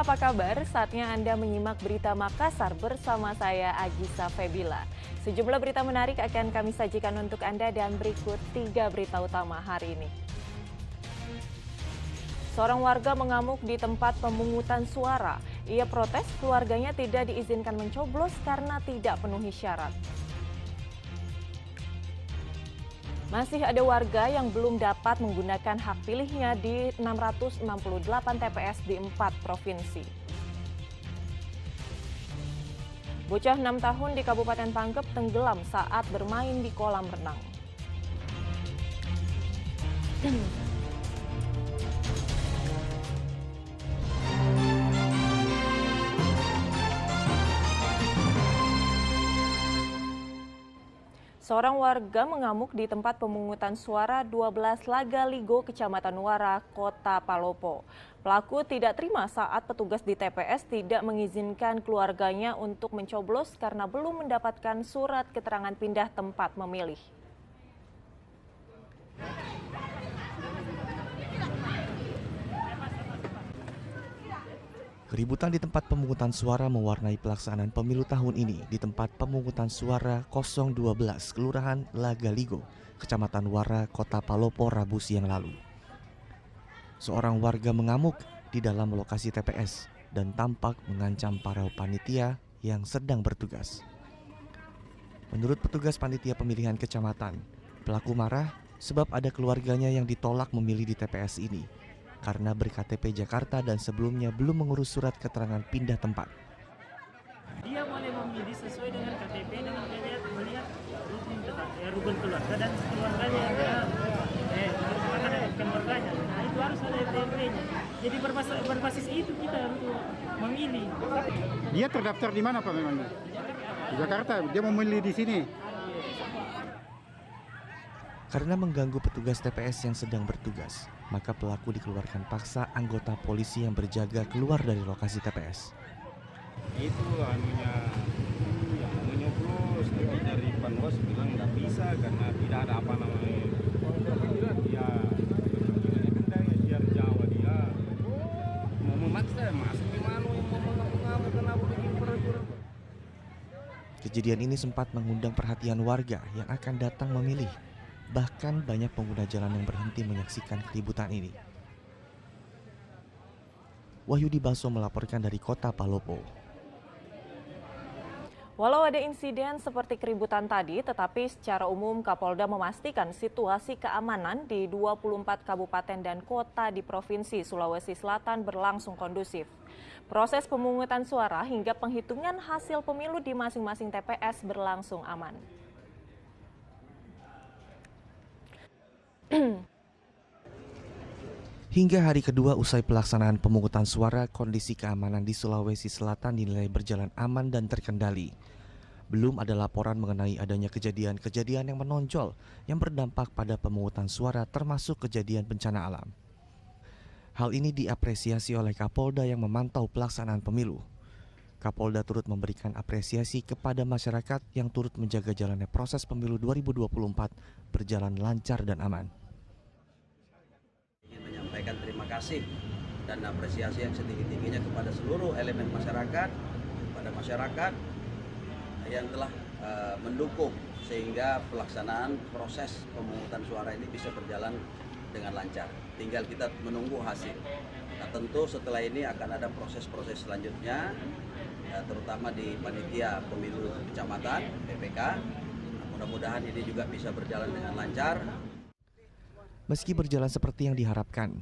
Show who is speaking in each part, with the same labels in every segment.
Speaker 1: apa kabar? Saatnya Anda menyimak berita Makassar bersama saya Agisa Febila. Sejumlah berita menarik akan kami sajikan untuk Anda dan berikut 3 berita utama hari ini. Seorang warga mengamuk di tempat pemungutan suara. Ia protes keluarganya tidak diizinkan mencoblos karena tidak penuhi syarat. Masih ada warga yang belum dapat menggunakan hak pilihnya di 668 TPS di 4 provinsi. Bocah 6 tahun di Kabupaten Pangkep tenggelam saat bermain di kolam renang. Seorang warga mengamuk di tempat pemungutan suara 12 Lagaligo, Kecamatan Nuara, Kota Palopo. Pelaku tidak terima saat petugas di TPS tidak mengizinkan keluarganya untuk mencoblos karena belum mendapatkan surat keterangan pindah tempat memilih.
Speaker 2: Keributan di tempat pemungutan suara mewarnai pelaksanaan pemilu tahun ini di tempat pemungutan suara 012 Kelurahan Lagaligo, Kecamatan Nuara, Kota Palopo, Rabu siang lalu. Seorang warga mengamuk di dalam lokasi TPS dan tampak mengancam para panitia yang sedang bertugas. Menurut petugas panitia pemilihan kecamatan, pelaku marah sebab ada keluarganya yang ditolak memilih di TPS ini karena berKTP Jakarta dan sebelumnya belum mengurus surat keterangan pindah tempat.
Speaker 3: Dia boleh memilih sesuai dengan KTP dengan melihat rukun keluarga dan keluarganya keluarganya. Nah itu harus ada RT-nya. Jadi berbasis itu kita untuk memilih.
Speaker 4: Dia terdaftar di mana Pak memangnya? Di Jakarta. Dia memilih di sini.
Speaker 2: Karena mengganggu petugas TPS yang sedang bertugas, maka pelaku dikeluarkan paksa anggota polisi yang berjaga keluar dari lokasi TPS.
Speaker 5: Itu menyoblos, tapi dari Panwas bilang nggak bisa karena tidak ada apa namanya. Dia Jawa dia mau memaksa masuk di mana yang mau mengamuk kenapa bikin peraturan.
Speaker 2: Kejadian ini sempat mengundang perhatian warga yang akan datang memilih. Bahkan banyak pengguna jalan yang berhenti menyaksikan keributan ini. Wahyudi Baso melaporkan dari Kota Palopo.
Speaker 1: Walau ada insiden seperti keributan tadi, tetapi secara umum Kapolda memastikan situasi keamanan di 24 kabupaten dan kota di Provinsi Sulawesi Selatan berlangsung kondusif. Proses pemungutan suara hingga penghitungan hasil pemilu di masing-masing TPS berlangsung aman.
Speaker 2: Hingga hari kedua usai pelaksanaan pemungutan suara, kondisi keamanan di Sulawesi Selatan dinilai berjalan aman dan terkendali. Belum ada laporan mengenai adanya kejadian-kejadian yang menonjol yang berdampak pada pemungutan suara termasuk kejadian bencana alam. Hal ini diapresiasi oleh Kapolda yang memantau pelaksanaan pemilu. Kapolda turut memberikan apresiasi kepada masyarakat yang turut menjaga jalannya proses pemilu 2024 berjalan lancar dan aman.
Speaker 6: Ingin menyampaikan terima kasih dan apresiasi yang setinggi-tingginya kepada seluruh elemen masyarakat, kepada masyarakat yang telah mendukung sehingga pelaksanaan proses pemungutan suara ini bisa berjalan dengan lancar. Tinggal kita menunggu hasil. Nah, tentu setelah ini akan ada proses-proses selanjutnya, terutama di panitia pemilu kecamatan PPK. Nah, mudah-mudahan ini juga bisa berjalan dengan lancar.
Speaker 2: Meski berjalan seperti yang diharapkan,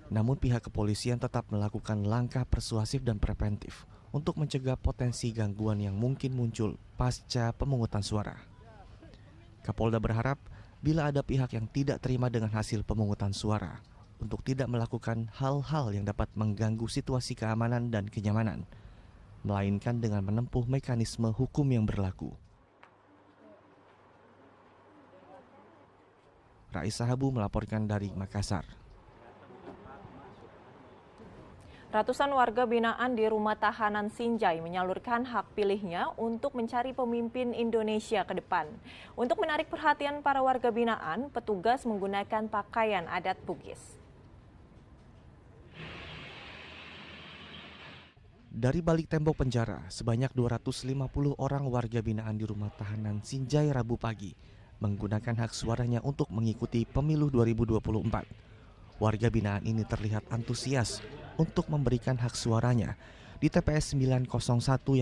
Speaker 2: namun pihak kepolisian tetap melakukan langkah persuasif dan preventif untuk mencegah potensi gangguan yang mungkin muncul pasca pemungutan suara. Kapolda berharap bila ada pihak yang tidak terima dengan hasil pemungutan suara, untuk tidak melakukan hal-hal yang dapat mengganggu situasi keamanan dan kenyamanan, melainkan dengan menempuh mekanisme hukum yang berlaku. Raisa Habu melaporkan dari Makassar.
Speaker 1: Ratusan warga binaan di rumah tahanan Sinjai menyalurkan hak pilihnya untuk mencari pemimpin Indonesia ke depan. Untuk menarik perhatian para warga binaan, petugas menggunakan pakaian adat Bugis.
Speaker 2: Dari balik tembok penjara, sebanyak 250 orang warga binaan di rumah tahanan Sinjai Rabu pagi menggunakan hak suaranya untuk mengikuti pemilu 2024. Warga binaan ini terlihat antusias untuk memberikan hak suaranya di TPS 901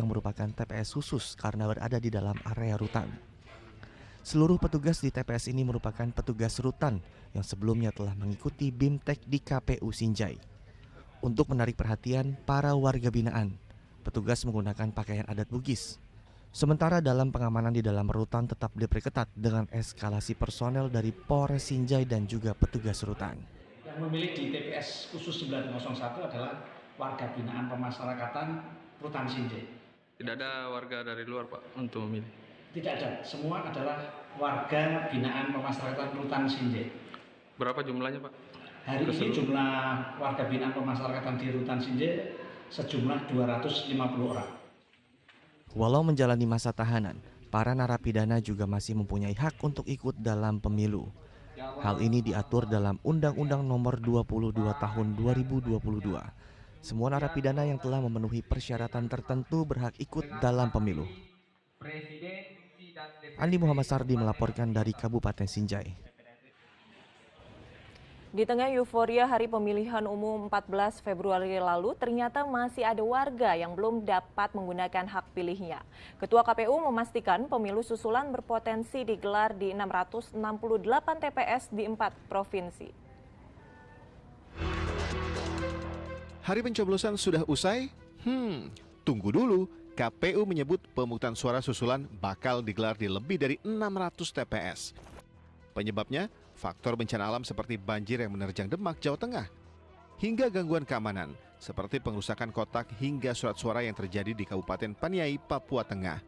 Speaker 2: yang merupakan TPS khusus karena berada di dalam area rutan. Seluruh petugas di TPS ini merupakan petugas rutan yang sebelumnya telah mengikuti BIMTEK di KPU Sinjai. Untuk menarik perhatian para warga binaan, petugas menggunakan pakaian adat Bugis. Sementara dalam pengamanan di dalam rutan tetap diperketat dengan eskalasi personel dari Polres Sinjai dan juga petugas rutan.
Speaker 7: Yang memilih di TPS khusus 901 adalah warga binaan pemasyarakatan Rutan Sinjai.
Speaker 8: Tidak ada warga dari luar, Pak, untuk memilih?
Speaker 7: Tidak ada, semua adalah warga binaan pemasyarakatan Rutan Sinjai.
Speaker 8: Berapa jumlahnya, Pak?
Speaker 7: Hari ini jumlah warga binaan pemasyarakatan di Rutan Sinjai sejumlah 250 orang.
Speaker 2: Walau menjalani masa tahanan, para narapidana juga masih mempunyai hak untuk ikut dalam pemilu. Hal ini diatur dalam Undang-Undang Nomor 22 Tahun 2022. Semua narapidana yang telah memenuhi persyaratan tertentu berhak ikut dalam pemilu. Andi Muhammad Sardi melaporkan dari Kabupaten Sinjai.
Speaker 1: Di tengah euforia hari pemilihan umum 14 Februari lalu, ternyata masih ada warga yang belum dapat menggunakan hak pilihnya. Ketua KPU memastikan pemilu susulan berpotensi digelar di 668 TPS di 4 provinsi.
Speaker 9: Hari pencoblosan sudah usai? Tunggu dulu. KPU menyebut pemungutan suara susulan bakal digelar di lebih dari 600 TPS. Penyebabnya, faktor bencana alam seperti banjir yang menerjang Demak, Jawa Tengah, hingga gangguan keamanan seperti pengerusakan kotak hingga surat suara yang terjadi di Kabupaten Paniai, Papua Tengah.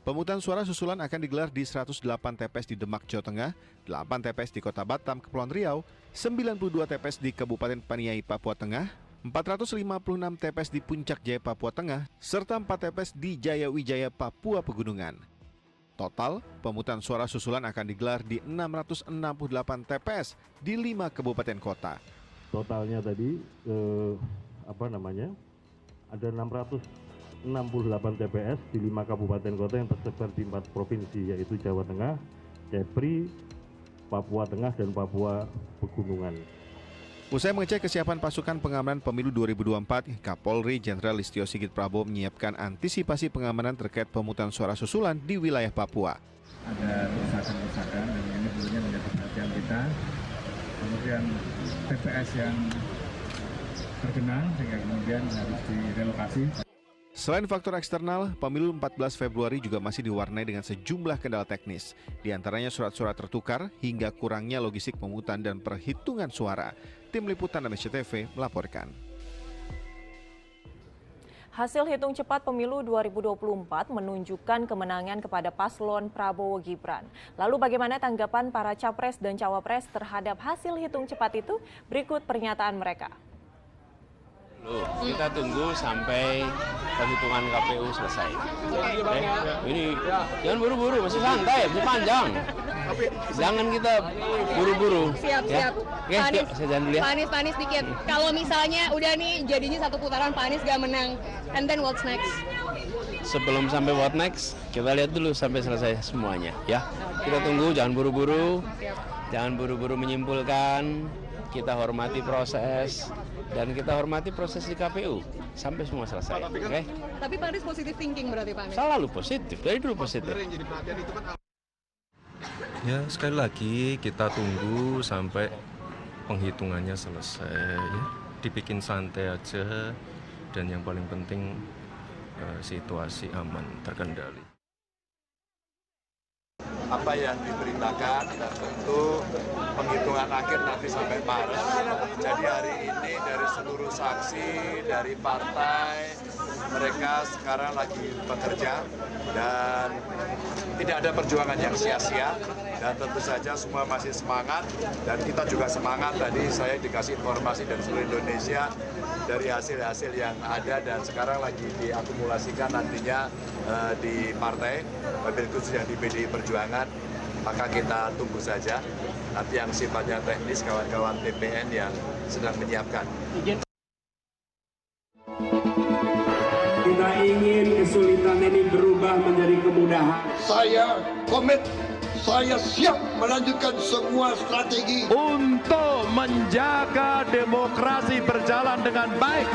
Speaker 9: Pemungutan suara susulan akan digelar di 108 TPS di Demak, Jawa Tengah, 8 TPS di Kota Batam, Kepulauan Riau, 92 TPS di Kabupaten Paniai, Papua Tengah, 456 TPS di Puncak Jaya, Papua Tengah, serta 4 TPS di Jaya Wijaya, Papua Pegunungan. Total, pemungutan suara susulan akan digelar di 668 TPS di 5 kabupaten kota.
Speaker 10: Totalnya tadi ada 668 TPS di 5 kabupaten kota yang tersebar di 4 provinsi, yaitu Jawa Tengah, Kepri, Papua Tengah, dan Papua Pegunungan.
Speaker 9: Usai mengecek kesiapan pasukan pengamanan pemilu 2024, Kapolri Jenderal Listio Sigit Prabowo menyiapkan antisipasi pengamanan terkait pemungutan suara susulan di wilayah Papua.
Speaker 11: Ada kerusakan-kerusakan dan ini tentunya menjadi perhatian kita. Kemudian TPS yang terkena sehingga kemudian harus direlokasi.
Speaker 9: Selain faktor eksternal, pemilu 14 Februari juga masih diwarnai dengan sejumlah kendala teknis. Di antaranya surat-surat tertukar hingga kurangnya logistik pemungutan dan perhitungan suara. Tim Liputan SCTV melaporkan.
Speaker 1: Hasil hitung cepat pemilu 2024 menunjukkan kemenangan kepada paslon Prabowo Gibran. Lalu bagaimana tanggapan para capres dan cawapres terhadap hasil hitung cepat itu? Berikut pernyataan mereka.
Speaker 5: Kita tunggu sampai perhitungan KPU selesai. Ini jangan buru-buru, masih santai, masih panjang. Jangan kita buru-buru.
Speaker 12: Siap.
Speaker 5: Panis,
Speaker 12: panis dikit. Kalau misalnya udah nih jadinya satu putaran Panis gak menang, and then what's next?
Speaker 5: Sebelum sampai what next, kita lihat dulu sampai selesai semuanya, ya. Kita tunggu, jangan buru-buru, jangan buru-buru menyimpulkan. Kita hormati proses dan kita hormati proses di KPU sampai semua selesai. Oke?
Speaker 12: Tapi Pak Anies positive thinking berarti Pak Anies?
Speaker 5: Selalu positif, dari dulu positif.
Speaker 8: Ya, sekali lagi kita tunggu sampai penghitungannya selesai. Ya. Dibikin santai aja dan yang paling penting situasi aman, terkendali.
Speaker 13: Apa yang diberitakan dan tentu penghitungan akhir nanti sampai Maret. Jadi hari ini dari seluruh saksi, dari partai, mereka sekarang lagi bekerja dan tidak ada perjuangan yang sia-sia dan tentu saja semua masih semangat dan kita juga semangat. Tadi saya dikasih informasi dari seluruh Indonesia dari hasil-hasil yang ada dan sekarang lagi diakumulasikan nantinya di partai, mobil khusus yang di PDI Perjuangan, maka kita tunggu saja nanti yang sifatnya teknis kawan-kawan TPN yang sedang menyiapkan.
Speaker 14: ingin kesulitan ini berubah menjadi kemudahan.
Speaker 15: Saya komit, saya siap melanjutkan semua strategi
Speaker 16: untuk menjaga demokrasi berjalan dengan baik.